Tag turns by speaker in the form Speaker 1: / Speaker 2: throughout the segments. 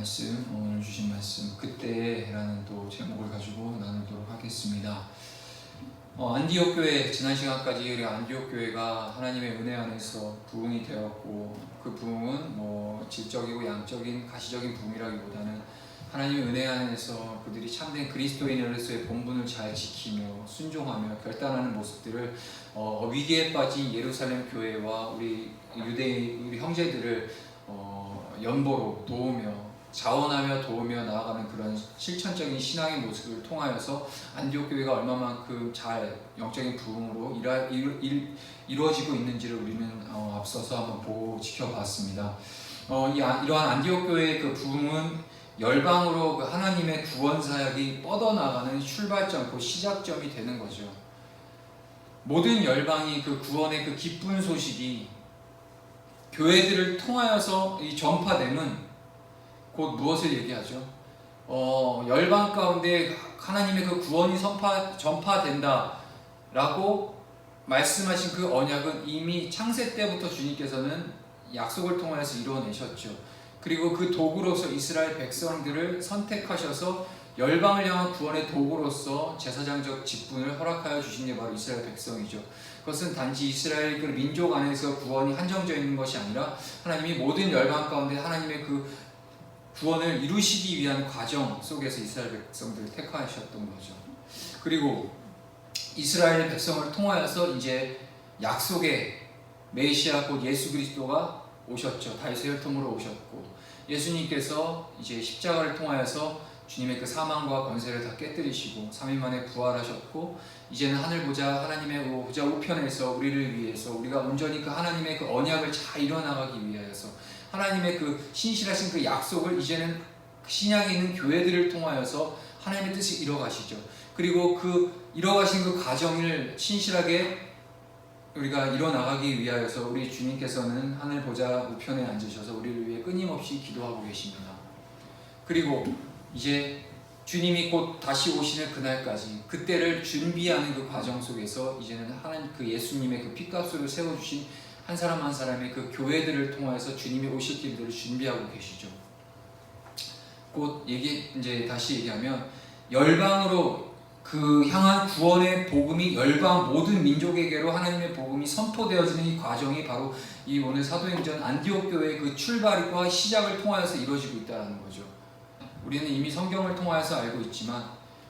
Speaker 1: 말씀, 오늘 주신 말씀 그때라는 또 제목을 가지고 나누도록 하겠습니다. 안디옥 교회, 지난 시간까지 우리 안디옥 교회가 하나님의 은혜 안에서 부흥이 되었고, 그 부흥은 질적이고 양적인 가시적인 부흥이라기보다는 하나님의 은혜 안에서 그들이 참된 그리스도인으로서의 본분을 잘 지키며 순종하며 결단하는 모습들을 위기에 빠진 예루살렘 교회와 우리 유대인 우리 형제들을 연보로 도우며 자원하며 도우며 나아가는 그런 실천적인 신앙의 모습을 통하여서 안디옥 교회가 얼마만큼 잘 영적인 부흥으로 이루어지고 있는지를 우리는 앞서서 한번 보고 지켜봤습니다. 이러한 안디옥 교회의 그 부흥은 열방으로 그 하나님의 구원 사역이 뻗어나가는 출발점, 그 시작점이 되는 거죠. 모든 열방이 그 구원의 그 기쁜 소식이 교회들을 통하여서 이 전파됨은 곧 무엇을 얘기하죠? 열방 가운데 하나님의 그 구원이 전파된다 라고 말씀하신 그 언약은 이미 창세 때부터 주님께서는 약속을 통하여서 이루어내셨죠. 그리고 그 도구로서 이스라엘 백성들을 선택하셔서 열방을 향한 구원의 도구로서 제사장적 직분을 허락하여 주신 게 바로 이스라엘 백성이죠. 그것은 단지 이스라엘 그 민족 안에서 구원이 한정되어 있는 것이 아니라 하나님이 모든 열방 가운데 하나님의 그 구원을 이루시기 위한 과정 속에서 이스라엘 백성들을 택하셨던 거죠. 그리고 이스라엘 백성을 통하여서 이제 약속의 메시아 곧 예수 그리스도가 오셨죠. 다윗의 혈통으로 오셨고, 예수님께서 이제 십자가를 통하여서 주님의 그 사망과 권세를 다 깨뜨리시고 3일 만에 부활하셨고, 이제는 하늘 보자 하나님의 보좌 우편에서 우리를 위해서 우리가 온전히 그 하나님의 그 언약을 잘 이뤄나가기 위하여서 하나님의 그 신실하신 그 약속을 이제는 신약에 있는 교회들을 통하여서 하나님의 뜻을 이뤄가시죠. 그리고 그 이뤄가신 그 과정을 신실하게 우리가 이뤄나가기 위하여서 우리 주님께서는 하늘 보좌 우편에 앉으셔서 우리를 위해 끊임없이 기도하고 계십니다. 그리고 이제 주님이 곧 다시 오시는 그날까지 그때를 준비하는 그 과정 속에서 이제는 하나님 그 예수님의 그 피값으로 세워주신 한 사람 한 사람의 그 교회들을 통해서 주님이 오실 길들을 준비하고 계시죠. 곧 이제 다시 얘기하면 열방으로 그 향한 구원의 복음이 열방 모든 민족에게로 하나님의 복음이 선포되어지는 이 과정이 바로 이 오늘 사도행전 안디옥 교회의 그 출발과 시작을 통하여서 이루어지고 있다는 거죠. 우리는 이미 성경을 통하여서 알고 있지만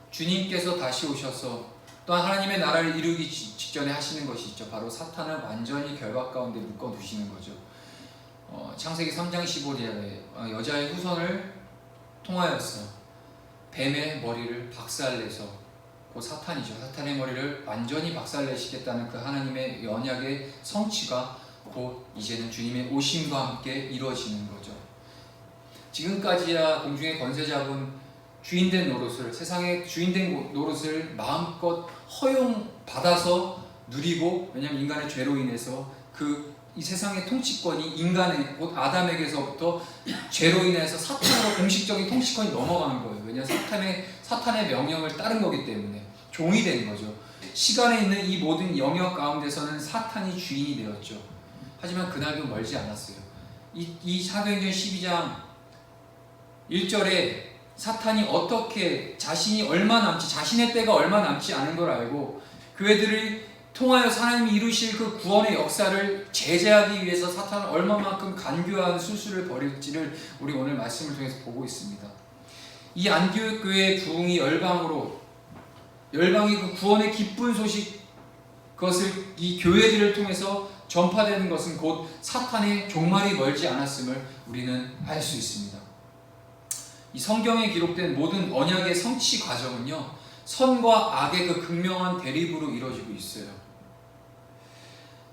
Speaker 1: 주님께서 다시 오셔서 또한 하나님의 나라를 이루기 직전에 하시는 것이 있죠. 바로 사탄을 완전히 결박 가운데 묶어두시는 거죠. 창세기 3장 15절에 여자의 후손을 통하여서 뱀의 머리를 박살내서 그 사탄이죠. 사탄의 머리를 완전히 박살내시겠다는 그 하나님의 언약의 성취가 곧 이제는 주님의 오심과 함께 이루어지는 거죠. 지금까지야 공중의 권세 잡은 주인된 노릇을, 세상의 주인된 노릇을 마음껏 허용받아서 누리고, 왜냐하면 인간의 죄로 인해서 이 세상의 통치권이 인간의 곧 아담에게서부터 죄로 인해서 사탄으로 공식적인 통치권이 넘어가는 거예요. 왜냐하면 사탄의 명령을 따른 거기 때문에 종이 된 거죠. 시간에 있는 이 모든 영역 가운데서는 사탄이 주인이 되었죠. 하지만 그날도 멀지 않았어요. 이 사도행전 12장 1절에 사탄이 어떻게 자신의 때가 얼마 남지 않은 걸 알고 교회들을 통하여서 하나님이 이루실 그 구원의 역사를 제재하기 위해서 사탄은 얼마만큼 간교한 수술을 벌일지를 우리 오늘 말씀을 통해서 보고 있습니다. 이 안디옥 교회의 부흥이 열방이 그 구원의 기쁜 소식, 그것을 이 교회들을 통해서 전파되는 것은 곧 사탄의 종말이 멀지 않았음을 우리는 알 수 있습니다. 이 성경에 기록된 모든 언약의 성취 과정은요, 선과 악의 그 극명한 대립으로 이루어지고 있어요.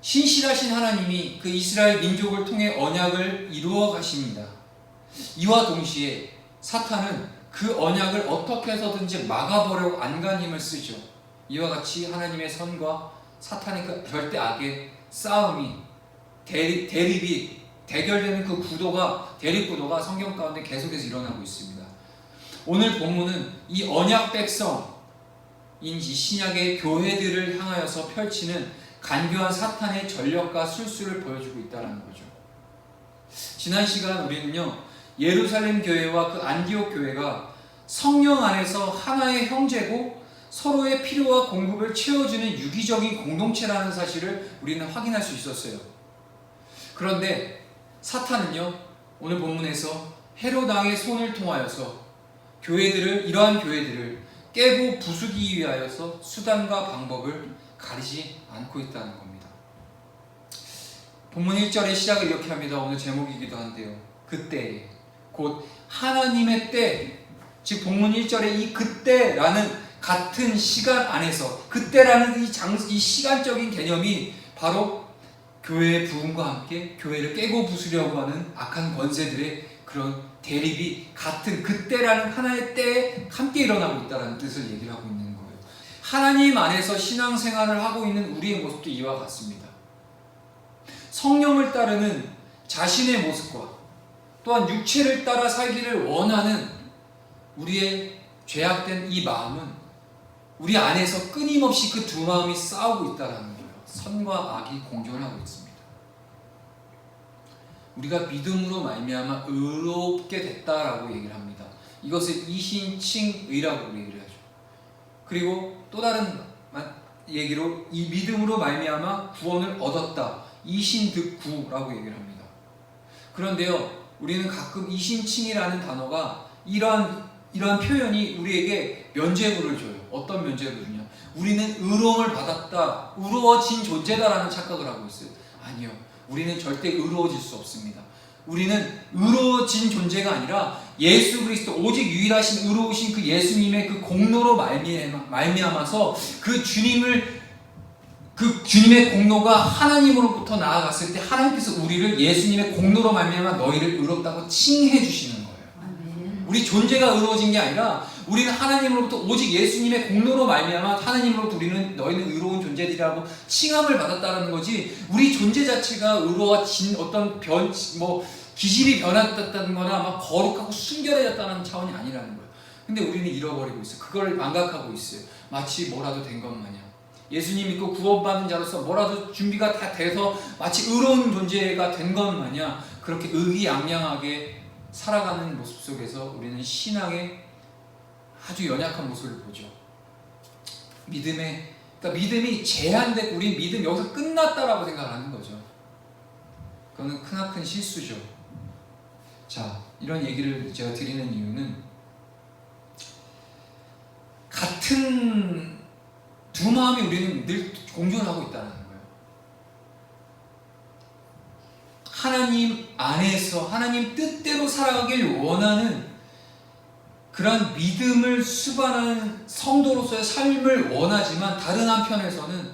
Speaker 1: 신실하신 하나님이 그 이스라엘 민족을 통해 언약을 이루어 가십니다. 이와 동시에 사탄은 그 언약을 어떻게 해서든지 막아보려고 안간힘을 쓰죠. 이와 같이 하나님의 선과 사탄의 그 절대 악의 싸움이 대립이 대결되는 그 대립 구도가 성경 가운데 계속해서 일어나고 있습니다. 오늘 본문은 이 언약 백성인 이 신약의 교회들을 향하여서 펼치는 간교한 사탄의 전력과 술수를 보여주고 있다는 거죠. 지난 시간 우리는요, 예루살렘 교회와 그 안디옥 교회가 성령 안에서 하나의 형제고 서로의 필요와 공급을 채워주는 유기적인 공동체라는 사실을 우리는 확인할 수 있었어요. 그런데 사탄은요, 오늘 본문에서 헤롯 왕의 손을 통하여서 이러한 교회들을 깨고 부수기 위하여서 수단과 방법을 가리지 않고 있다는 겁니다. 본문 1절의 시작을 이렇게 합니다. 오늘 제목이기도 한데요. 그때, 곧 하나님의 때, 즉 본문 1절의 이 그때라는 같은 시간 안에서, 그때라는 이 시간적인 개념이 바로 교회의 부흥과 함께 교회를 깨고 부수려고 하는 악한 권세들의 그런 대립이 같은 그때라는 하나의 때에 함께 일어나고 있다는 뜻을 얘기를 하고 있는 거예요. 하나님 안에서 신앙생활을 하고 있는 우리의 모습도 이와 같습니다. 성령을 따르는 자신의 모습과 또한 육체를 따라 살기를 원하는 우리의 죄악된 이 마음은 우리 안에서 끊임없이 그 두 마음이 싸우고 있다는 거예요. 선과 악이 공존하고 있습니다. 우리가 믿음으로 말미암아 의롭게 됐다라고 얘기를 합니다. 이것을 이신칭의라고 얘기를 하죠. 그리고 또 다른 얘기로 이 믿음으로 말미암아 구원을 얻었다. 이신득구라고 얘기를 합니다. 그런데요, 우리는 가끔 이신칭이라는 단어가 이러한 표현이 우리에게 면죄부를 줘요. 어떤 면죄부를 주냐? 우리는 의로움을 받았다, 의로워진 존재다라는 착각을 하고 있어요. 아니요, 우리는 절대 의로워질 수 없습니다. 우리는 의로워진 존재가 아니라 예수 그리스도, 오직 유일하신 의로우신 그 예수님의 그 공로로 말미암아서 그 주님의 공로가 하나님으로부터 나아갔을 때 하나님께서 우리를 예수님의 공로로 말미암아 너희를 의롭다고 칭해 주시는 거예요. 우리 존재가 의로워진 게 아니라 우리는 하나님으로부터 오직 예수님의 공로로 말미암아 하나님으로부터 너희는 의로운 존재들이라고 칭함을 받았다는 거지, 우리 존재 자체가 의로워진 어떤 기질이 변했다는 거나 막 거룩하고 순결해졌다는 차원이 아니라는 거예요. 근데 우리는 잃어버리고 있어요. 그걸 망각하고 있어요. 마치 뭐라도 된 것 마냥. 예수님 믿고 구원받은 자로서 뭐라도 준비가 다 돼서 마치 의로운 존재가 된 것 마냥 그렇게 의기양양하게 살아가는 모습 속에서 우리는 신앙의 아주 연약한 모습을 보죠. 그러니까 믿음이 제한되고 우리 믿음 여기서 끝났다라고 생각하는 거죠. 그거는 크나큰 실수죠. 자, 이런 얘기를 제가 드리는 이유는 같은 두 마음이 우리는 늘 공존하고 있다는 거예요. 하나님 안에서 하나님 뜻대로 살아가길 원하는 그런 믿음을 수반하는 성도로서의 삶을 원하지만, 다른 한편에서는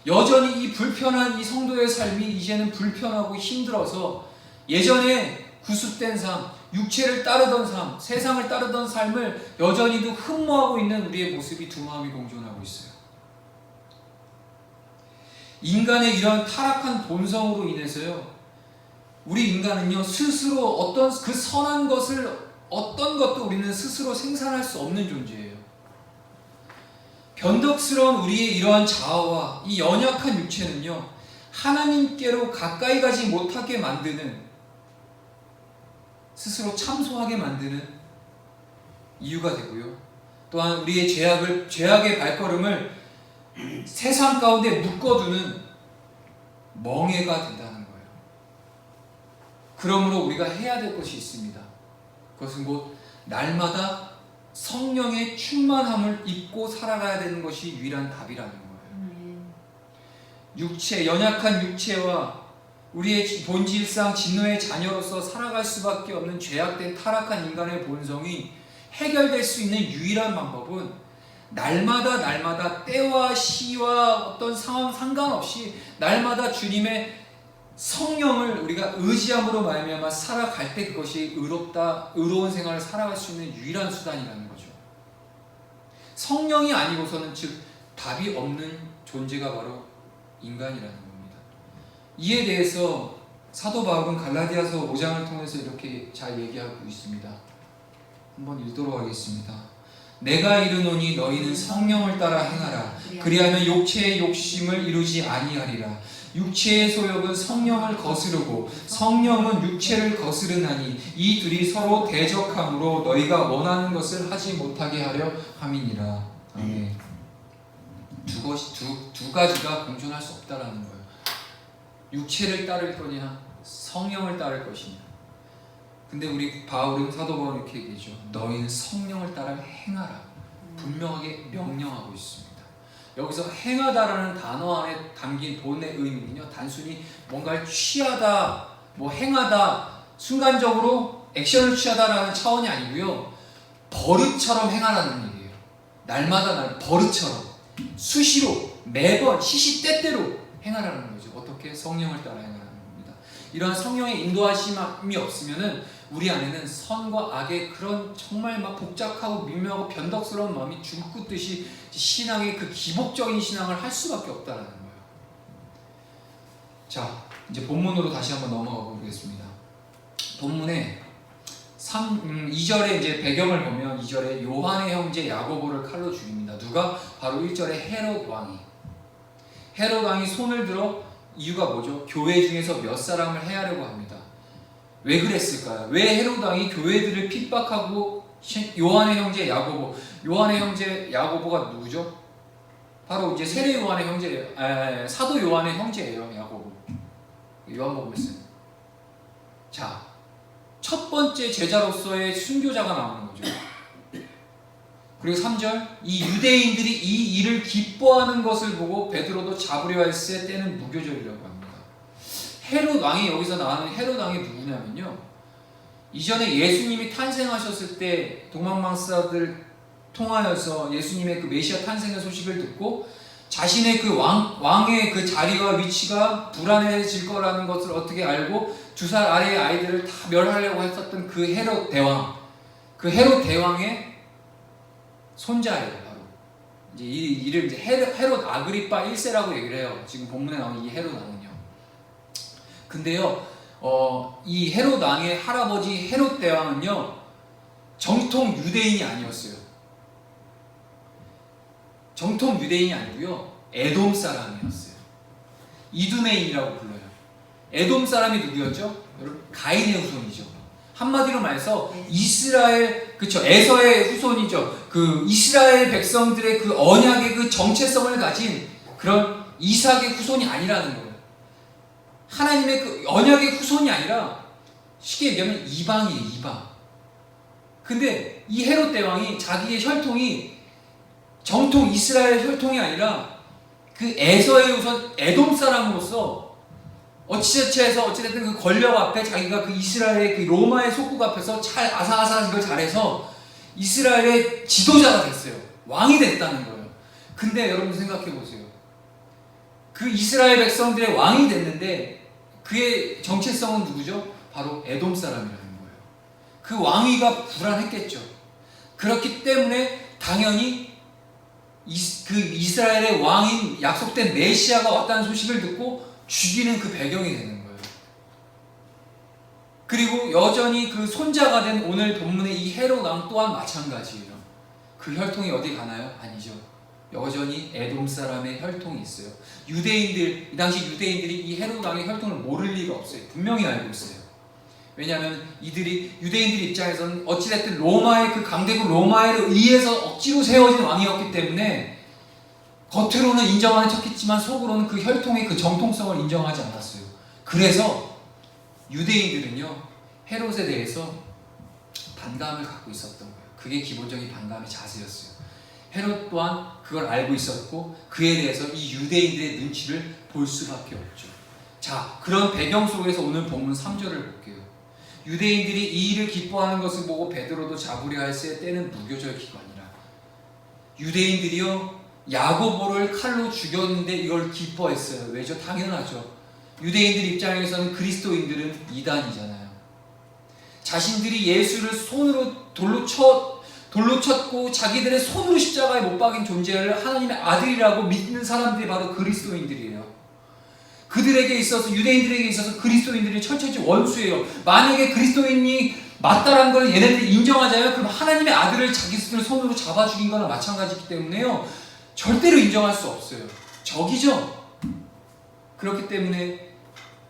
Speaker 1: 여전히 이 불편한 이 성도의 삶이 이제는 불편하고 힘들어서 예전에 구습된 삶, 육체를 따르던 삶, 세상을 따르던 삶을 여전히도 흠모하고 있는 우리의 모습이 두 마음이 공존하고 있어요. 인간의 이런 타락한 본성으로 인해서요, 우리 인간은요 스스로 어떤 그 선한 것을 어떤 것도 우리는 스스로 생산할 수 없는 존재예요. 변덕스러운 우리의 이러한 자아와 이 연약한 육체는요, 하나님께로 가까이 가지 못하게 만드는, 스스로 참소하게 만드는 이유가 되고요. 또한 우리의 죄악의 발걸음을 세상 가운데 묶어두는 멍해가 된다는 거예요. 그러므로 우리가 해야 될 것이 있습니다. 그것은 곧 날마다 성령의 충만함을 입고 살아가야 되는 것이 유일한 답이라는 거예요. 연약한 육체와 우리의 본질상 진노의 자녀로서 살아갈 수밖에 없는 죄악된 타락한 인간의 본성이 해결될 수 있는 유일한 방법은 날마다 때와 시와 어떤 상황 상관없이 날마다 주님의 성령을 우리가 의지함으로 말미암아 살아갈 때 그것이 의로운 생활을 살아갈 수 있는 유일한 수단이라는 거죠. 성령이 아니고서는 즉 답이 없는 존재가 바로 인간이라는 겁니다. 이에 대해서 사도 바울은 갈라디아서 5장을 통해서 이렇게 잘 얘기하고 있습니다. 한번 읽도록 하겠습니다. 내가 이르노니 너희는 성령을 따라 행하라. 그리하면 육체의 욕심을 이루지 아니하리라. 육체의 소욕은 성령을 거스르고 성령은 육체를 거스르나니 이 둘이 서로 대적함으로 너희가 원하는 것을 하지 못하게 하려 함이니라. 아멘. 두 가지가 공존할 수 없다라는 거예요. 육체를 따를 거냐 성령을 따를 것이냐. 근데 우리 바울은 사도 바울은 이렇게 얘기하죠. 너희는 성령을 따라 행하라. 분명하게 명령하고 있습니다. 여기서 행하다라는 단어 안에 담긴 본의 의미는요, 단순히 뭔가를 취하다, 뭐 행하다, 순간적으로 액션을 취하다라는 차원이 아니고요, 버릇처럼 행하라는 얘기예요. 날마다 버릇처럼 수시로 매번 시시때때로 행하라는 거죠. 어떻게? 성령을 따라 행하라는 겁니다. 이러한 성령의 인도하심이 없으면은 우리 안에는 선과 악의 그런 정말 막 복잡하고 미묘하고 변덕스러운 마음이 줄긋듯이 신앙의 그 기복적인 신앙을 할 수밖에 없다는 거예요. 자, 이제 본문으로 다시 한번 넘어가 보겠습니다. 본문에 2절에 이제 배경을 보면 2절에 요한의 형제 야고보를 칼로 죽입니다. 누가? 바로 1절에 헤롯 왕이. 헤롯 왕이 손을 들어 이유가 뭐죠? 교회 중에서 몇 사람을 해하려고 합니다. 왜 그랬을까요? 왜 헤롯 왕이 교회들을 핍박하고 요한의 형제 야고보, 요한의 형제 야고보가 누구죠? 바로 이제 세례 요한의 형제예요. 사도 요한의 형제예요. 야고보. 요한복음에 써요. 자, 첫 번째 제자로서의 순교자가 나오는 거죠. 그리고 3절, 이 유대인들이 이 일을 기뻐하는 것을 보고 베드로도 잡으려 할세 때는 무교절이라고 합니다. 헤롯 왕이 여기서 나오는 헤롯 왕이 누구냐면요, 이전에 예수님이 탄생하셨을 때 동방망사들 통하여서 예수님의 그 메시아 탄생의 소식을 듣고 자신의 그 왕의 그 자리와 위치가 불안해질 거라는 것을 어떻게 알고 2살 아래의 아이들을 다 멸하려고 했었던 그 헤롯 대왕, 그 헤롯 대왕의 손자예요. 바로 이제 이를 이제 헤롯 아그리파 1세라고 얘기를 해요. 지금 본문에 나오는 이 헤롯 왕은요. 근데요, 이 헤롯 왕의 할아버지 헤롯 대왕은요, 정통 유대인이 아니었어요. 정통 유대인이 아니고요, 에돔 사람이었어요. 이두메인이라고 불러요. 에돔 사람이 누구였죠? 여러분, 가인의 후손이죠. 한마디로 말해서 이스라엘, 그쵸, 에서의 후손이죠. 그 이스라엘 백성들의 그 언약의 그 정체성을 가진 그런 이삭의 후손이 아니라는 거예요. 하나님의 그 언약의 후손이 아니라 쉽게 얘기하면 이방이에요. 이방. 근데 이 헤롯 대왕이 자기의 혈통이 정통 이스라엘 혈통이 아니라 그 에서의 후손 에돔 사람으로서 어찌됐든 그 권력 앞에 자기가 그 이스라엘의 그 로마의 속국 앞에서 잘 아사아사한 걸 잘해서 이스라엘의 지도자가 됐어요. 왕이 됐다는 거예요. 근데 여러분 생각해 보세요. 그 이스라엘 백성들의 왕이 됐는데 그의 정체성은 누구죠? 바로 에돔 사람이라는 거예요. 그 왕위가 불안했겠죠. 그렇기 때문에 당연히 그 이스라엘의 왕인 약속된 메시아가 왔다는 소식을 듣고 죽이는 그 배경이 되는 거예요. 그리고 여전히 그 손자가 된 오늘 본문의 이 헤롯 왕 또한 마찬가지예요. 그 혈통이 어디 가나요? 아니죠. 여전히 에돔 사람의 혈통이 있어요. 유대인들, 이 당시 유대인들이 이 헤롯 왕의 혈통을 모를 리가 없어요. 분명히 알고 있어요. 왜냐하면 유대인들 입장에서는 어찌됐든 로마의 그 강대국 로마에 의해서 억지로 세워진 왕이었기 때문에 겉으로는 인정하는 척했지만 속으로는 그 혈통의 그 정통성을 인정하지 않았어요. 그래서 유대인들은요, 헤롯에 대해서 반감을 갖고 있었던 거예요. 그게 기본적인 반감의 자세였어요. 헤롯 또한 그걸 알고 있었고 그에 대해서 이 유대인들의 눈치를 볼 수밖에 없죠. 자, 그런 배경 속에서 오늘 본문 3절을 볼게요. 유대인들이 이 일을 기뻐하는 것을 보고 베드로도 잡으려 할세 때는 무교절 기간이라. 유대인들이요, 야고보를 칼로 죽였는데 이걸 기뻐했어요. 왜죠? 당연하죠. 유대인들 입장에서는 그리스도인들은 이단이잖아요. 자신들이 예수를 손으로 돌로 쳤고 자기들의 손으로 십자가에 못 박인 존재를 하나님의 아들이라고 믿는 사람들이 바로 그리스도인들이에요. 그들에게 있어서, 유대인들에게 있어서 그리스도인들이 철저히 원수예요. 만약에 그리스도인이 맞다라는 걸 얘네들이 인정하자면 그럼 하나님의 아들을 자기 손으로 잡아 죽인 거나 마찬가지이기 때문에요, 절대로 인정할 수 없어요. 적이죠. 그렇기 때문에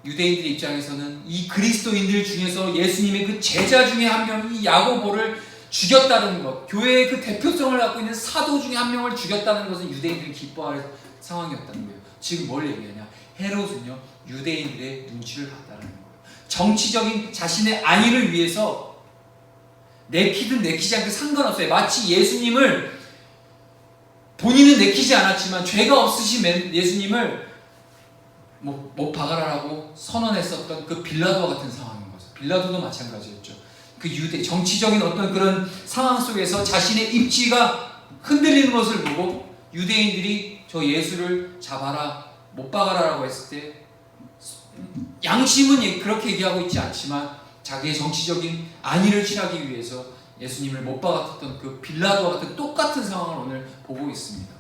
Speaker 1: 유대인들 입장에서는 이 그리스도인들 중에서 예수님의 그 제자 중에 한 명이 이 야고보를 죽였다는 것, 교회의 그 대표성을 갖고 있는 사도 중에 한 명을 죽였다는 것은 유대인들이 기뻐할 상황이었다는 거예요. 지금 뭘 얘기하냐? 헤롯은요, 유대인들의 눈치를 봤다는 거예요. 정치적인 자신의 안위를 위해서 내키든 내키지 않든 상관없어요. 마치 예수님을 본인은 내키지 않았지만 죄가 없으신 예수님을 못 박아라라고 선언했었던 그 빌라도와 같은 상황인 거죠. 빌라도도 마찬가지였죠. 그 유대 정치적인 어떤 그런 상황 속에서 자신의 입지가 흔들리는 것을 보고 유대인들이 저 예수를 잡아라, 못 박아라라고 했을 때 양심은 그렇게 얘기하고 있지 않지만 자기의 정치적인 안위를 취하기 위해서 예수님을 못 박았던 그 빌라도와 같은 똑같은 상황을 오늘 보고 있습니다.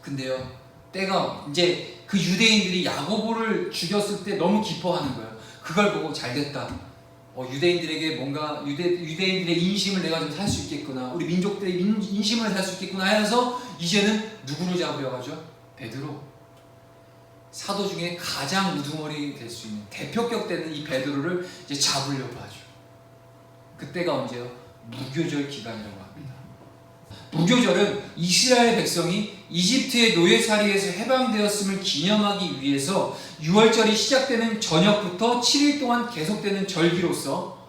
Speaker 1: 근데요, 때가 이제 그 유대인들이 야고보를 죽였을 때 너무 기뻐하는 거예요. 그걸 보고 잘됐다. 유대인들에게 뭔가 유대인들의 인심을 내가 좀 살 수 있겠구나. 우리 민족들의 인심을 살 수 있겠구나 하면서 이제는 누구를 잡으려고 하죠? 베드로. 사도 중에 가장 우두머리 될 수 있는 대표격 되는 이 베드로를 이제 잡으려고 하죠. 그때가 언제요? 무교절 기간이라고 합니다. 무교절은 이스라엘 백성이 이집트의 노예살이에서 해방되었음을 기념하기 위해서 6월절이 시작되는 저녁부터 7일 동안 계속되는 절기로서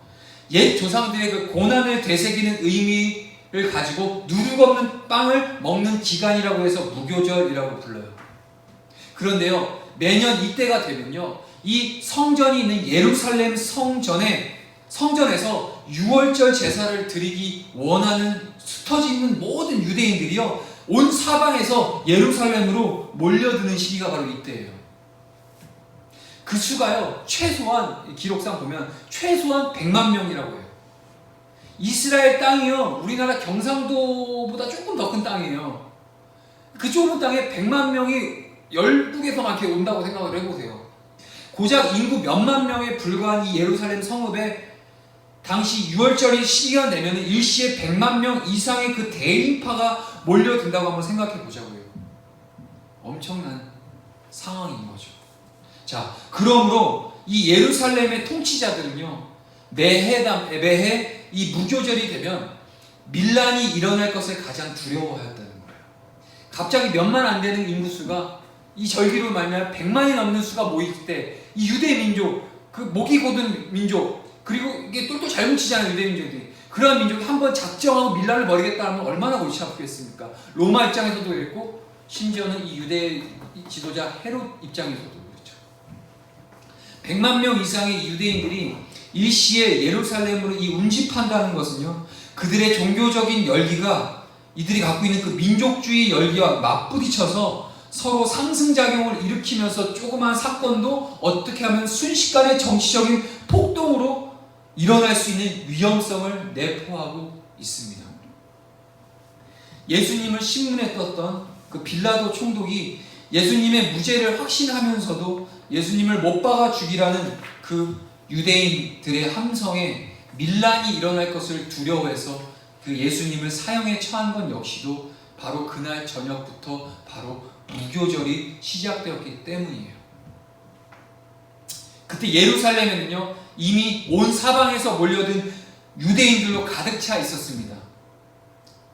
Speaker 1: 옛 조상들의 그 고난을 되새기는 의미를 가지고 누룩 없는 빵을 먹는 기간이라고 해서 무교절이라고 불러요. 그런데요, 매년 이때가 되면요, 이 성전이 있는 예루살렘 성전에서 6월절 제사를 드리기 원하는 흩어져 있는 모든 유대인들이요, 온 사방에서 예루살렘으로 몰려드는 시기가 바로 이때예요. 그 수가요, 최소한 기록상 보면 최소한 100만 명이라고 해요. 이스라엘 땅이요, 우리나라 경상도보다 조금 더 큰 땅이에요. 그 좁은 땅에 100만 명이 12개서 이렇게 온다고 생각을 해보세요. 고작 인구 몇만 명에 불과한 이 예루살렘 성읍에 당시 6월절이 시기가 되면 일시에 100만 명 이상의 그 대인파가 몰려든다고 한번 생각해 보자고요. 엄청난 상황인 거죠. 자, 그러므로 이 예루살렘의 통치자들은요, 매해 이 무교절이 되면 밀란이 일어날 것을 가장 두려워하였다는 거예요. 갑자기 몇만 안 되는 인구수가 이 절기로 말미암아 100만이 넘는 수가 모일 때 이 유대 민족, 그 목이 곧은 민족, 그리고 이게 똘똘 잘 뭉치잖아요, 유대 민족들이. 그런 민족이 한번 작정하고 밀란을 벌이겠다 하면 얼마나 골치 아프겠습니까? 로마 입장에서도 그랬고, 심지어는 이 유대 지도자 헤롯 입장에서도 그렇죠. 100만 명 이상의 유대인들이 일시에 예루살렘으로 이 운집한다는 것은요, 그들의 종교적인 열기가 이들이 갖고 있는 그 민족주의 열기와 맞부딪혀서 서로 상승작용을 일으키면서 조그만 사건도 어떻게 하면 순식간에 정치적인 폭동으로 일어날 수 있는 위험성을 내포하고 있습니다. 예수님을 신문에 떴던 그 빌라도 총독이 예수님의 무죄를 확신하면서도 예수님을 못 박아 죽이라는 그 유대인들의 함성에 밀란이 일어날 것을 두려워해서 그 예수님을 사형에 처한 건 역시도 바로 그날 저녁부터 바로 무교절이 시작되었기 때문이에요. 그때 예루살렘에는요, 이미 온 사방에서 몰려든 유대인들로 가득 차 있었습니다.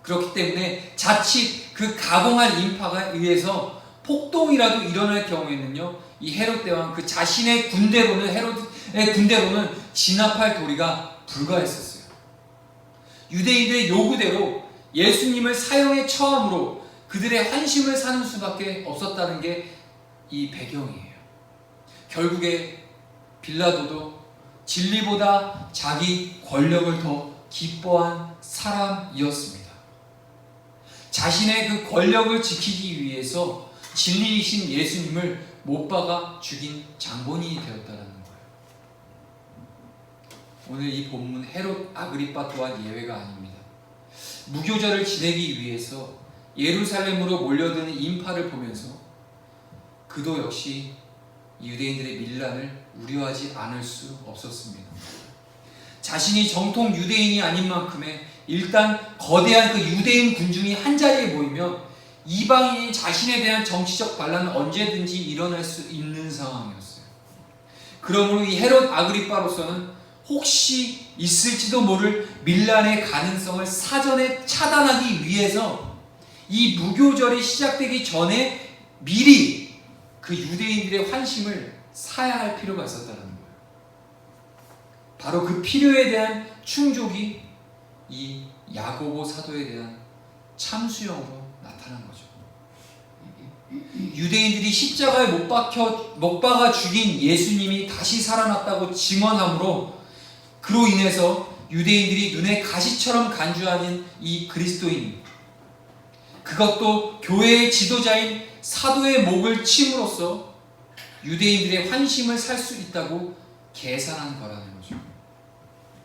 Speaker 1: 그렇기 때문에 자칫 그 가공한 인파가 의해서 폭동이라도 일어날 경우에는요, 이 헤롯 대왕 그 자신의 헤롯의 군대로는 진압할 도리가 불가했었어요. 유대인들의 요구대로 예수님을 사형에 처함으로 그들의 환심을 사는 수밖에 없었다는 게 이 배경이에요. 결국에 빌라도도 진리보다 자기 권력을 더 기뻐한 사람이었습니다. 자신의 그 권력을 지키기 위해서 진리이신 예수님을 못 박아 죽인 장본인이 되었다는 거예요. 오늘 이 본문 헤롯 아그리파 또한 예외가 아닙니다. 무교절을 지내기 위해서 예루살렘으로 몰려드는 인파를 보면서 그도 역시 유대인들의 밀란을 우려하지 않을 수 없었습니다. 자신이 정통 유대인이 아닌 만큼의 일단 거대한 그 유대인 군중이 한자리에 모이면 이방인이 자신에 대한 정치적 반란은 언제든지 일어날 수 있는 상황이었어요. 그러므로 이 헤롯 아그리빠로서는 혹시 있을지도 모를 밀란의 가능성을 사전에 차단하기 위해서 이 무교절이 시작되기 전에 미리 그 유대인들의 환심을 사야 할 필요가 있었다는 거예요. 바로 그 필요에 대한 충족이 이 야고보 사도에 대한 참수형으로 나타난 거죠. 유대인들이 십자가에 못 박아 죽인 예수님이 다시 살아났다고 증언함으로 그로 인해서 유대인들이 눈에 가시처럼 간주하는 이 그리스도인, 그것도 교회의 지도자인 사도의 목을 침으로써 유대인들의 환심을 살 수 있다고 계산한 거라는 거죠.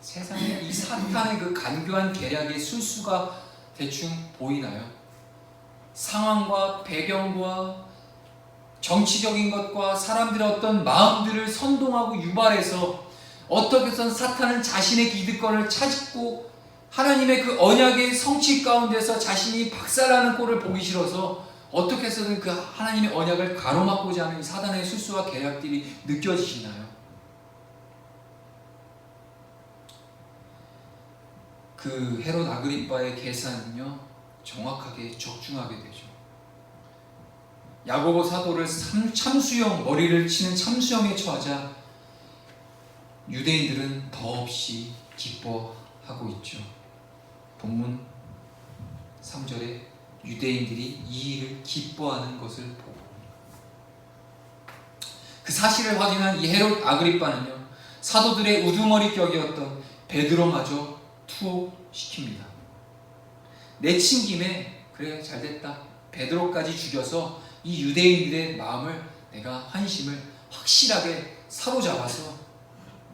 Speaker 1: 세상에 이 사탄의 그 간교한 계략의 술수가 대충 보이나요? 상황과 배경과 정치적인 것과 사람들의 어떤 마음들을 선동하고 유발해서 어떻게 해서든 사탄은 자신의 기득권을 찾고 하나님의 그 언약의 성취 가운데서 자신이 박살나는 꼴을 보기 싫어서 어떻게 해서든 그 하나님의 언약을 가로막고자 하는 사단의 술수와 계략들이 느껴지시나요? 그 헤롯 아그리빠의 계산은요, 정확하게 적중하게 되죠. 야고보 사도를 참수형, 머리를 치는 참수형에 처하자 유대인들은 더없이 기뻐하고 있죠. 본문 3절에 유대인들이 이 일을 기뻐하는 것을 보고, 그 사실을 확인한 이 헤롯 아그리빠는요, 사도들의 우두머리격이었던 베드로마저 투옥시킵니다. 내친 김에 그래 잘됐다, 베드로까지 죽여서 이 유대인들의 마음을, 내가 환심을 확실하게 사로잡아서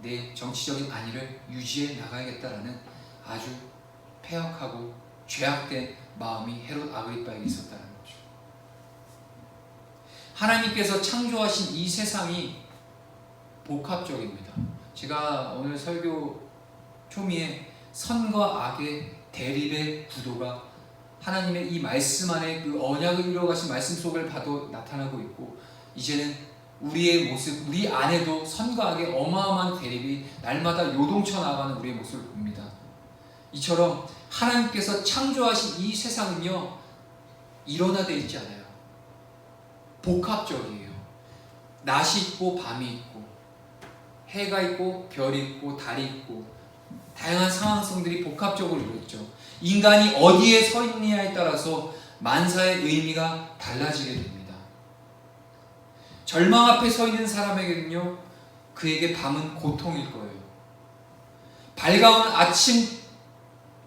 Speaker 1: 내 정치적인 안위를 유지해 나가야겠다라는 아주 폐역하고 죄악된 마음이 헤롯 아그리빠에게 있었다는 거죠. 하나님께서 창조하신 이 세상이 복합적입니다. 제가 오늘 설교 초미에 선과 악의 대립의 구도가 하나님의 이 말씀 안에 그 언약을 이루어가신 말씀 속을 봐도 나타나고 있고, 이제는 우리의 모습, 우리 안에도 선과 악의 어마어마한 대립이 날마다 요동쳐 나가는 우리의 모습을 봅니다. 이처럼 하나님께서 창조하신 이 세상은요, 일원화되어 있지 않아요. 복합적이에요. 낮이 있고 밤이 있고, 해가 있고 별이 있고 달이 있고, 다양한 상황성들이 복합적으로 이루어졌죠. 인간이 어디에 서 있느냐에 따라서 만사의 의미가 달라지게 됩니다. 절망 앞에 서 있는 사람에게는요, 그에게 밤은 고통일 거예요. 밝아오는 아침,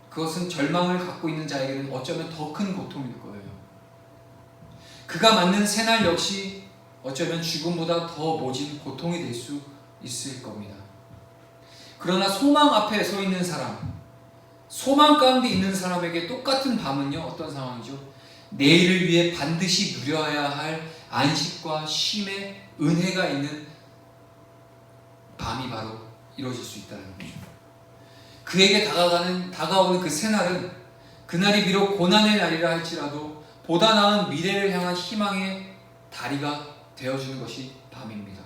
Speaker 1: 그것은 절망을 갖고 있는 자에게는 어쩌면 더 큰 고통일 거예요. 그가 맞는 새날 역시 어쩌면 죽음보다 더 모진 고통이 될 수 있을 겁니다. 그러나 소망 앞에 서 있는 사람, 소망 가운데 있는 사람에게 똑같은 밤은요, 어떤 상황이죠? 내일을 위해 반드시 누려야 할 안식과 쉼의 은혜가 있는 밤이 바로 이루어질 수 있다는 거죠. 그에게 다가오는 그 새날은, 그날이 비록 고난의 날이라 할지라도 보다 나은 미래를 향한 희망의 다리가 되어주는 것이 밤입니다.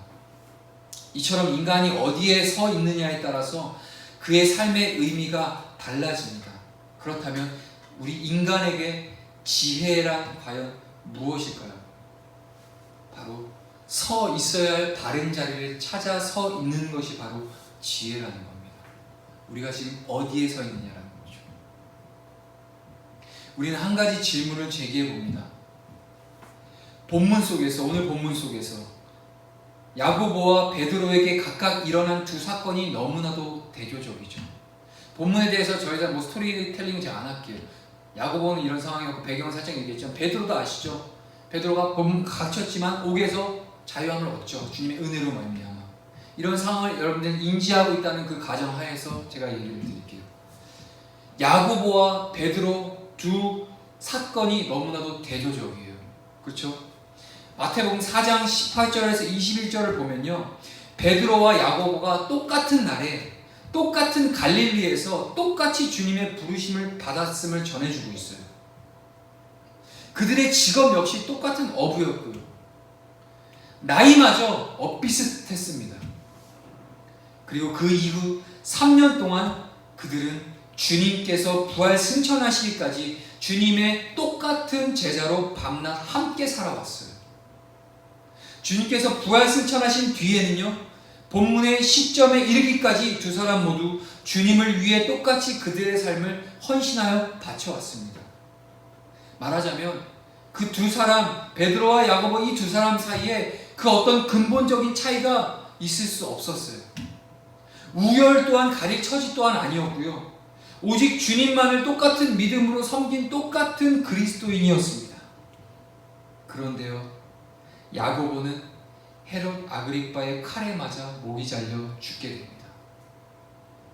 Speaker 1: 이처럼 인간이 어디에 서 있느냐에 따라서 그의 삶의 의미가 달라집니다. 그렇다면 우리 인간에게 지혜란 과연 무엇일까요? 바로 서 있어야 할 바른 자리를 찾아 서 있는 것이 바로 지혜라는 겁니다. 우리가 지금 어디에 서 있느냐라는 거죠. 우리는 한 가지 질문을 제기해 봅니다. 본문 속에서, 오늘 본문 속에서 야고보와 베드로에게 각각 일어난 두 사건이 너무나도 대조적이죠. 본문에 대해서 저희가 뭐 스토리텔링은 제가 안 할게요. 야고보는 이런 상황이었고 배경을 살짝 얘기했지만, 베드로도 아시죠? 베드로가 갇혔지만 옥에서 자유함을 얻죠. 주님의 은혜로 말미암아. 이런 상황을 여러분들은 인지하고 있다는 그 가정하에서 제가 얘기를 드릴게요. 야고보와 베드로 두 사건이 너무나도 대조적이에요. 그렇죠? 마태복음 4장 18절에서 21절을 보면요, 베드로와 야고보가 똑같은 날에 똑같은 갈릴리에서 똑같이 주님의 부르심을 받았음을 전해주고 있어요. 그들의 직업 역시 똑같은 어부였고요. 나이마저 엇비슷했습니다. 그리고 그 이후 3년 동안 그들은 주님께서 부활 승천하시기까지 주님의 똑같은 제자로 밤낮 함께 살아왔어요. 주님께서 부활 승천하신 뒤에는요, 본문의 시점에 이르기까지 두 사람 모두 주님을 위해 똑같이 그들의 삶을 헌신하여 바쳐왔습니다. 말하자면 그 두 사람, 베드로와 야고보 이 두 사람 사이에 그 어떤 근본적인 차이가 있을 수 없었어요. 우열 또한 가릴 처지 또한 아니었고요. 오직 주님만을 똑같은 믿음으로 섬긴 똑같은 그리스도인이었습니다. 그런데요, 야고보는 헤롯 아그리빠의 칼에 맞아 목이 잘려 죽게 됩니다.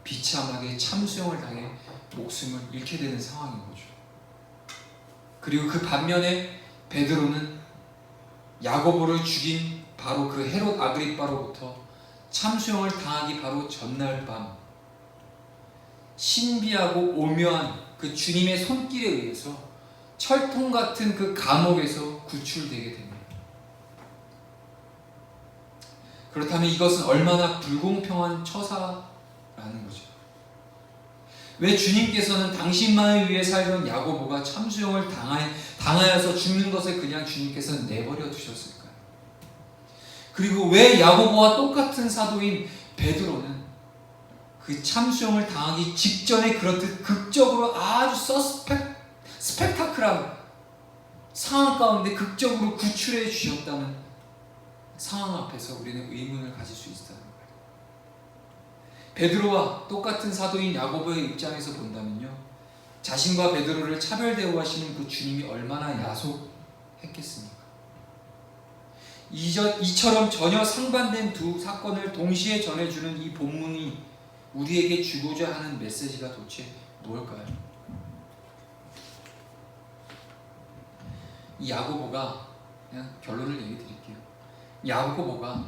Speaker 1: 비참하게 참수형을 당해 목숨을 잃게 되는 상황인 거죠. 그리고 그 반면에 베드로는 야고보를 죽인 바로 그 헤롯 아그리빠로부터 참수형을 당하기 바로 전날 밤 신비하고 오묘한 그 주님의 손길에 의해서 철통 같은 그 감옥에서 구출되게 됩니다. 그렇다면 이것은 얼마나 불공평한 처사라는 거죠. 왜 주님께서는 당신만을 위해 살던 야고보가 참수형을 당하여서 죽는 것을 그냥 주님께서는 내버려 두셨을까요? 그리고 왜 야고보와 똑같은 사도인 베드로는 그 참수형을 당하기 직전에 그렇듯 극적으로 아주 스펙타클한 상황 가운데 극적으로 구출해 주셨다는 상황 앞에서 우리는 의문을 가질 수 있다는 거예요. 베드로와 똑같은 사도인 야고보의 입장에서 본다면요, 자신과 베드로를 차별 대우하시는 그 주님이 얼마나 야속했겠습니까? 이처럼 전혀 상반된 두 사건을 동시에 전해주는 이 본문이 우리에게 주고자 하는 메시지가 도대체 무엇일까요? 이 야고보가, 그냥 결론을 얘기 드릴게요. 야고보가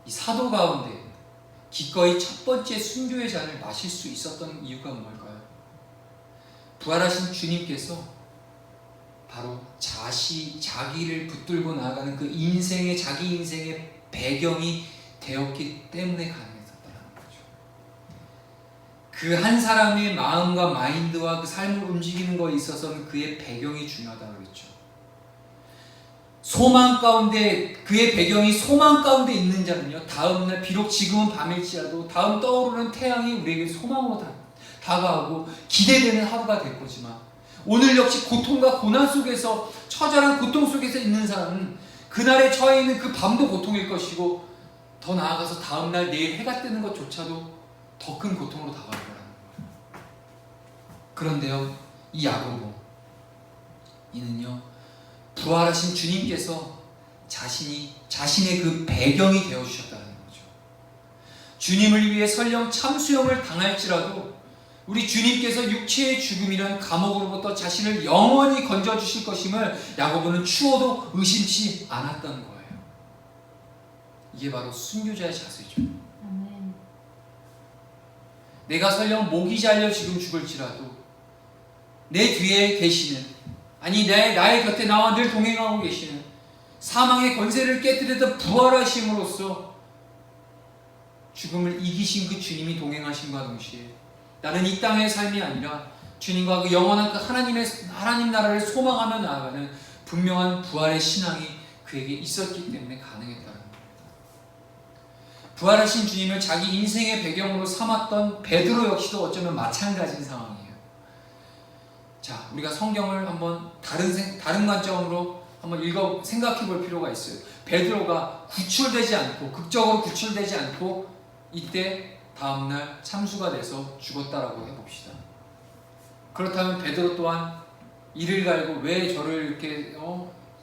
Speaker 1: 이 사도 가운데 기꺼이 첫 번째 순교의 잔을 마실 수 있었던 이유가 뭘까요? 부활하신 주님께서 바로 자기를 붙들고 나아가는 그 자기 인생의 배경이 되었기 때문에 가능했었다는 거죠. 그 한 사람의 마음과 마인드와 그 삶을 움직이는 것에 있어서는 그의 배경이 중요하다고 그랬죠. 소망 가운데, 그의 배경이 소망 가운데 있는 자는요, 다음날 비록 지금은 밤일지라도 다음 떠오르는 태양이 우리에게 소망으로 다가오고 기대되는 하루가 될 거지만, 오늘 역시 고통과 고난 속에서, 처절한 고통 속에서 있는 사람은 그날에 처해 있는 그 밤도 고통일 것이고, 더 나아가서 다음날 내일 해가 뜨는 것조차도 더 큰 고통으로 다가올 거라는 거예요. 그런데요, 이 야고보, 이는요, 부활하신 주님께서 자신의 그 배경이 되어주셨다는 거죠. 주님을 위해 설령 참수형을 당할지라도 우리 주님께서 육체의 죽음이란 감옥으로부터 자신을 영원히 건져주실 것임을 야고보는 추호도 의심치 않았던 거예요. 이게 바로 순교자의 자세죠. 아멘. 내가 설령 목이 잘려 지금 죽을지라도 내 뒤에 계시는, 아니 나의 곁에 나와 늘 동행하고 계시는, 사망의 권세를 깨뜨리다 부활하심으로써 죽음을 이기신 그 주님이 동행하심과 동시에 나는 이 땅의 삶이 아니라 주님과 그 영원한 그 하나님 나라를 소망하며 나아가는 분명한 부활의 신앙이 그에게 있었기 때문에 가능했다는 겁니다. 부활하신 주님을 자기 인생의 배경으로 삼았던 베드로 역시도 어쩌면 마찬가지인 상황이에요. 자, 우리가 성경을 한번 다른 관점으로 한번 생각해 볼 필요가 있어요. 베드로가 극적으로 구출되지 않고 이때 다음날 참수가 돼서 죽었다라고 해봅시다. 그렇다면 베드로 또한 이를 갈고 왜 저를 이렇게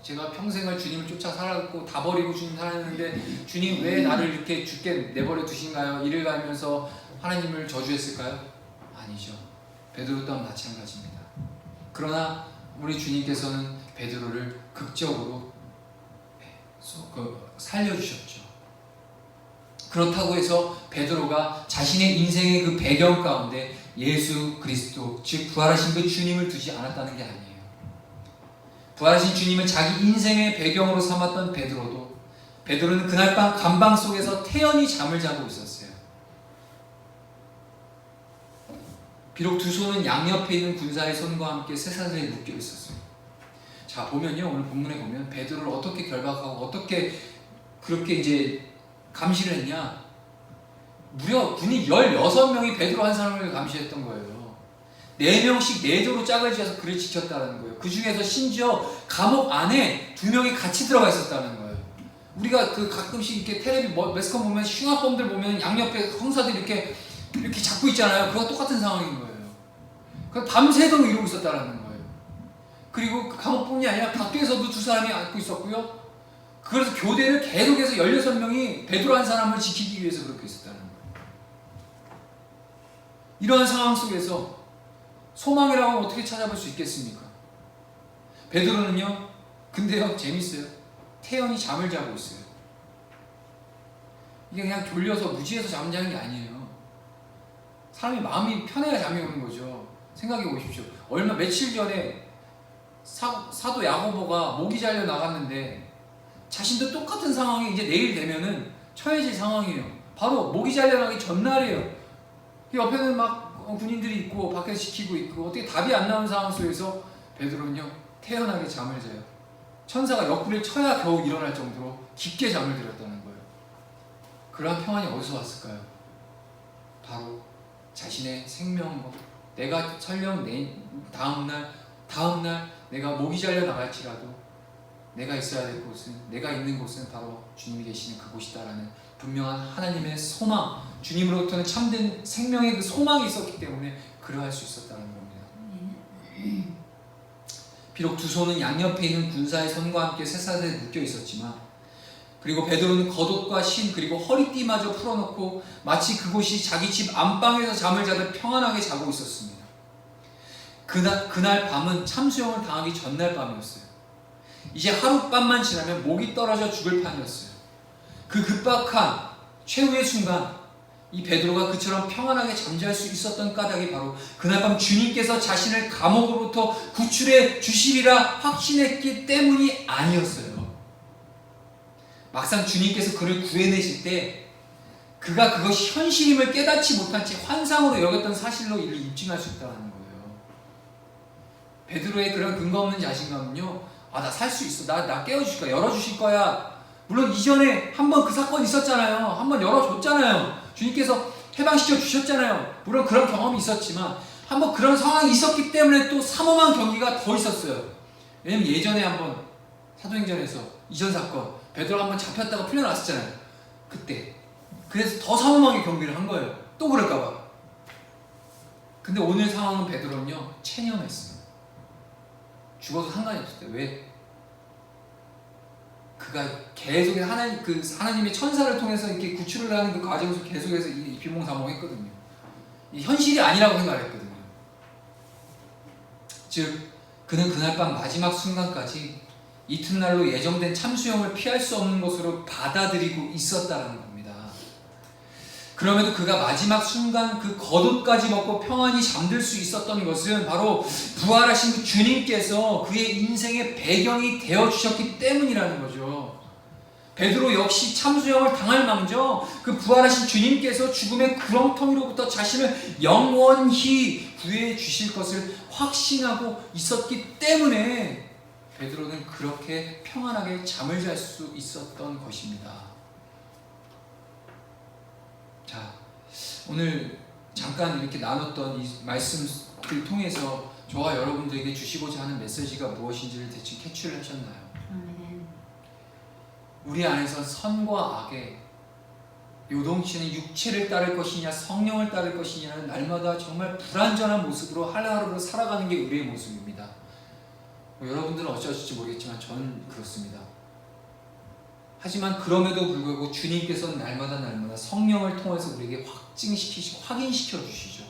Speaker 1: 제가 평생을 주님을 쫓아 살았고 다 버리고 주님 살았는데 주님 왜 나를 이렇게 죽게 내버려 두신가요? 이를 갈면서 하나님을 저주했을까요? 아니죠. 베드로 또한 마찬가지입니다. 그러나 우리 주님께서는 베드로를 극적으로 살려주셨죠. 그렇다고 해서 베드로가 자신의 인생의 그 배경 가운데 예수 그리스도, 즉 부활하신 그 주님을 두지 않았다는 게 아니에요. 부활하신 주님을 자기 인생의 배경으로 삼았던 베드로는 그날 밤 감방 속에서 태연히 잠을 자고 있었어요. 비록 두 손은 양옆에 있는 군사의 손과 함께 쇠사슬에 묶여 있었어요. 자, 보면요, 오늘 본문에 보면 베드로를 어떻게 결박하고 어떻게 그렇게 이제 감시를 했냐. 무려 군이 16명이 베드로 한 사람을 감시했던 거예요. 4명씩 4조로 짝을 지어서 그를 지켰다는 거예요. 그 중에서 심지어 감옥 안에 2명이 같이 들어가 있었다는 거예요. 우리가 그 가끔씩 이렇게 텔레비 매스컴 보면 흉악범들 보면 양옆에 형사들이 이렇게 잡고 있잖아요. 그거 똑같은 상황인 거예요. 그 밤새도록 이러고 있었다는 거예요. 그리고 그 감옥뿐이 아니라 밖에서도 2사람이 앉고 있었고요. 그래서 교대를 계속해서 16명이 베드로 한 사람을 지키기 위해서 그렇게 있었다는 거예요. 이러한 상황 속에서 소망이라고 하면 어떻게 찾아볼 수 있겠습니까? 베드로는요, 근데요, 재밌어요. 태연히 잠을 자고 있어요. 이게 그냥 졸려서 무지해서 잠 자는 게 아니에요. 사람이 마음이 편해야 잠이 오는 거죠. 생각해 보십시오. 며칠 전에 사도 야고보가 모기 잘려 나갔는데 자신도 똑같은 상황이 이제 내일 되면은 처해질 상황이에요. 바로 모기 잘려 나기 전날이에요. 옆에는 막 군인들이 있고 밖에서 지키고 있고 어떻게 답이 안 나오는 상황 속에서 베드로는요, 태연하게 잠을 자요. 천사가 옆구리를 쳐야 겨우 일어날 정도로 깊게 잠을 들었다는 거예요. 그러한 평안이 어디서 왔을까요? 바로 자신의 생명과 내가 설령 다음날 내가 목이 잘려 나갈지라도 내가 있어야 될 곳은, 내가 있는 곳은 바로 주님이 계시는 그곳이다라는 분명한 하나님의 소망, 주님으로부터는 참된 생명의 그 소망이 있었기 때문에 그러할 수 있었다는 겁니다. 비록 두 손은 양옆에 있는 군사의 손과 함께 쇠사슬에 묶여 있었지만, 그리고 베드로는 겉옷과 신 그리고 허리띠마저 풀어놓고 마치 그곳이 자기 집 안방에서 잠을 자듯 평안하게 자고 있었습니다. 그날 밤은 참수형을 당하기 전날 밤이었어요. 이제 하룻밤만 지나면 목이 떨어져 죽을 판이었어요. 그 급박한 최후의 순간, 이 베드로가 그처럼 평안하게 잠잘 수 있었던 까닭이 바로 그날 밤 주님께서 자신을 감옥으로부터 구출해 주시리라 확신했기 때문이 아니었어요. 막상 주님께서 그를 구해내실 때 그가 그것이 현실임을 깨닫지 못한 채 환상으로 여겼던 사실로 이를 입증할 수 있다는 거예요. 베드로의 그런 근거 없는 자신감은요, 나 살 수 있어, 나 깨워주실 거야, 열어주실 거야. 물론 이전에 한번 그 사건이 있었잖아요. 한번 열어줬잖아요. 주님께서 해방시켜 주셨잖아요. 물론 그런 경험이 있었지만 한번 그런 상황이 있었기 때문에 또 삼엄한 경기가 더 있었어요. 왜냐면 예전에 한번 사도행전에서 이전 사건 베드로가 한번 잡혔다가 풀려났었잖아요. 그때 그래서 더 삼엄하게 경기를 한 거예요. 또 그럴까봐. 근데 오늘 상황은 베드로는요, 체념했어요. 죽어도 상관이 없었어요. 왜? 그가 계속 하나님의 천사를 통해서 이렇게 구출을 하는 그 과정에서 계속해서 이 비몽사몽했거든요. 이 현실이 아니라고 생각했거든요. 즉, 그는 그날 밤 마지막 순간까지 이튿날로 예정된 참수형을 피할 수 없는 것으로 받아들이고 있었다는 겁니다. 그럼에도 그가 마지막 순간 그 겉옷까지 벗고 평안히 잠들 수 있었던 것은 바로 부활하신 그 주님께서 그의 인생의 배경이 되어주셨기 때문이라는 거죠. 베드로 역시 참수형을 당할 망정 그 부활하신 주님께서 죽음의 구렁텅이로부터 자신을 영원히 구해 주실 것을 확신하고 있었기 때문에 베드로는 그렇게 평안하게 잠을 잘 수 있었던 것입니다. 자, 오늘 잠깐 이렇게 나눴던 이 말씀을 통해서 저와 여러분들에게 주시고자 하는 메시지가 무엇인지를 대충 캐치를 하셨나요? 우리 안에서 선과 악의 요동치는 육체를 따를 것이냐 성령을 따를 것이냐는 날마다 정말 불완전한 모습으로 하루하루를 살아가는 게 우리의 모습입니다. 여러분들은 어쩌실지 모르겠지만 저는 그렇습니다. 하지만 그럼에도 불구하고 주님께서는 날마다 성령을 통해서 우리에게 확인시켜 주시죠.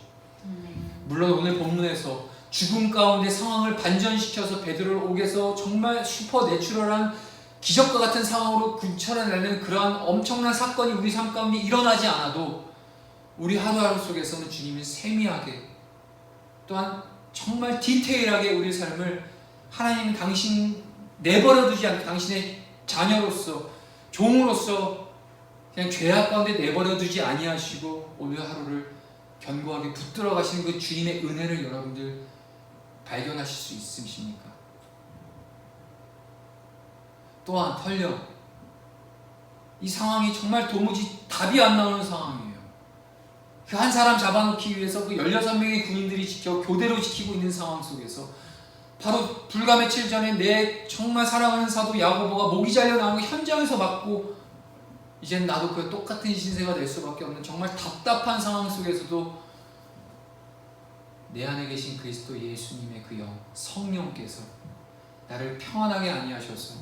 Speaker 1: 물론 오늘 본문에서 죽음 가운데 상황을 반전시켜서 베드로를 옥에서 정말 슈퍼내추럴한 기적과 같은 상황으로 구출해내는 그러한 엄청난 사건이 우리 삶 가운데 일어나지 않아도 우리 하루하루 속에서는 주님이 세미하게 또한 정말 디테일하게 우리 삶을 하나님은 당신 내버려두지 않고 당신의 자녀로서 종으로서 그냥 죄악 가운데 내버려두지 아니하시고 오늘 하루를 견고하게 붙들어 가시는 그 주님의 은혜를 여러분들 발견하실 수 있으십니까? 또한 털려 이 상황이 정말 도무지 답이 안 나오는 상황이에요. 그 한 사람 잡아놓기 위해서 그 16명의 군인들이 교대로 지키고 있는 상황 속에서 바로 불과 며칠 전에 내 정말 사랑하는 사도 야고보가 목이 잘려 나온 현장에서 맞고 이젠 나도 그 똑같은 신세가 될 수밖에 없는 정말 답답한 상황 속에서도 내 안에 계신 그리스도 예수님의 그 영 성령께서 나를 평안하게 안위하셔서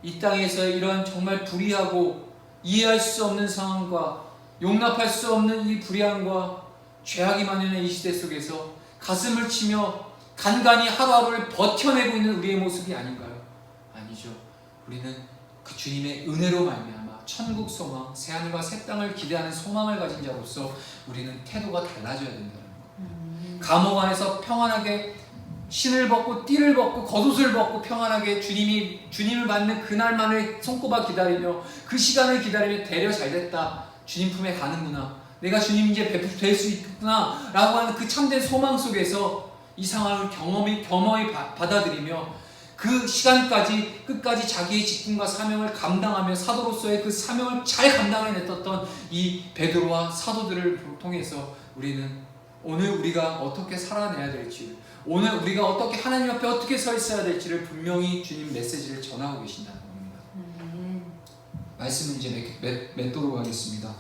Speaker 1: 이 땅에서 이런 정말 불의하고 이해할 수 없는 상황과 용납할 수 없는 이 불의함과 죄악이 만연한 이 시대 속에서 가슴을 치며 간간히 하루하루를 버텨내고 있는 우리의 모습이 아닌가요? 아니죠. 우리는 그 주님의 은혜로 말미암아 천국 소망, 새하늘과 새 땅을 기대하는 소망을 가진 자로서 우리는 태도가 달라져야 된다는 것. 감옥 안에서 평안하게 신을 벗고 띠를 벗고 겉옷을 벗고 평안하게 주님을 맞는 그날만을 손꼽아 기다리며 그 시간을 기다리며 되려 잘됐다. 주님 품에 가는구나. 내가 주님 이제 될 수 있구나. 라고 하는 그 참된 소망 속에서 이 상황을 겸허히 받아들이며 그 시간까지 끝까지 자기의 직분과 사명을 감당하며 사도로서의 그 사명을 잘 감당해냈던 이 베드로와 사도들을 통해서 우리는 오늘 우리가 어떻게 살아내야 될지, 오늘 우리가 어떻게 하나님 앞에 어떻게 서 있어야 될지를 분명히 주님 메시지를 전하고 계신다는 겁니다. 말씀을 이제 맺도록 하겠습니다.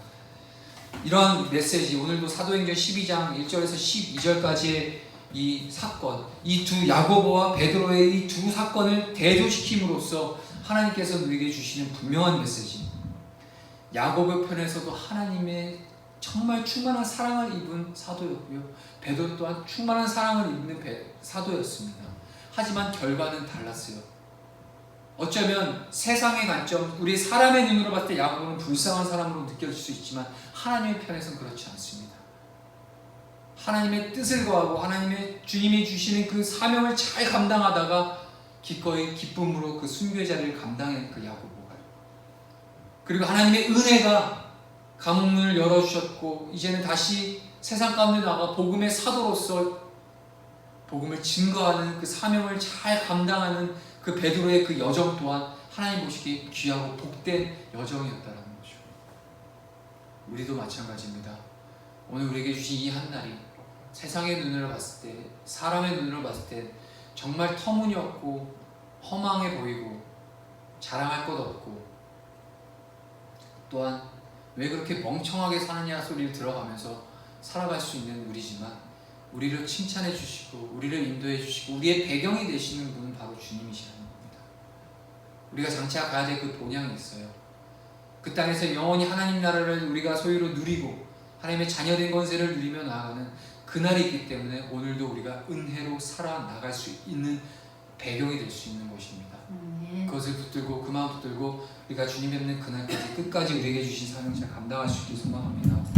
Speaker 1: 이러한 메시지, 오늘도 사도행전 12장 1절에서 12절까지의 이 사건, 이 두 야고보와 베드로의 이 두 사건을 대조시킴으로써 하나님께서 우리에게 주시는 분명한 메시지. 야고보 편에서도 하나님의 정말 충만한 사랑을 입은 사도였고요, 베드로 또한 충만한 사랑을 입는 사도였습니다. 하지만 결과는 달랐어요. 어쩌면 세상의 관점, 우리 사람의 눈으로 봤을 때 야고보는 불쌍한 사람으로 느껴질 수 있지만 하나님의 편에서는 그렇지 않습니다. 하나님의 뜻을 거하고 하나님의 주님이 주시는 그 사명을 잘 감당하다가 기꺼이 기쁨으로 그 순교의 자리를 감당한 그 야고보가, 그리고 하나님의 은혜가 감옥문을 열어주셨고 이제는 다시 세상 가운데 나가 복음의 사도로서 복음을 증거하는 그 사명을 잘 감당하는 그 베드로의 그 여정 또한 하나님 보시기에 귀하고 복된 여정이었다는 거죠. 우리도 마찬가지입니다. 오늘 우리에게 주신 이 한 날이 세상의 눈으로 봤을 때, 사람의 눈으로 봤을 때 정말 터무니없고 허망해 보이고 자랑할 것 없고, 또한 왜 그렇게 멍청하게 사느냐 소리를 들어가면서 살아갈 수 있는 우리지만, 우리를 칭찬해 주시고 우리를 인도해 주시고 우리의 배경이 되시는 분은 바로 주님이시라는 겁니다. 우리가 장차 가야 될 그 본향이 있어요. 그 땅에서 영원히 하나님 나라를 우리가 소유로 누리고 하나님의 자녀된 권세를 누리며 나아가는 그날이 있기 때문에 오늘도 우리가 은혜로 살아나갈 수 있는 배경이 될 수 있는 것입니다. 그것을 붙들고 그 마음 붙들고 우리가 주님 뵙는 그날까지 끝까지 우리에게 주신 사명 잘 감당할 수 있길 소망합니다.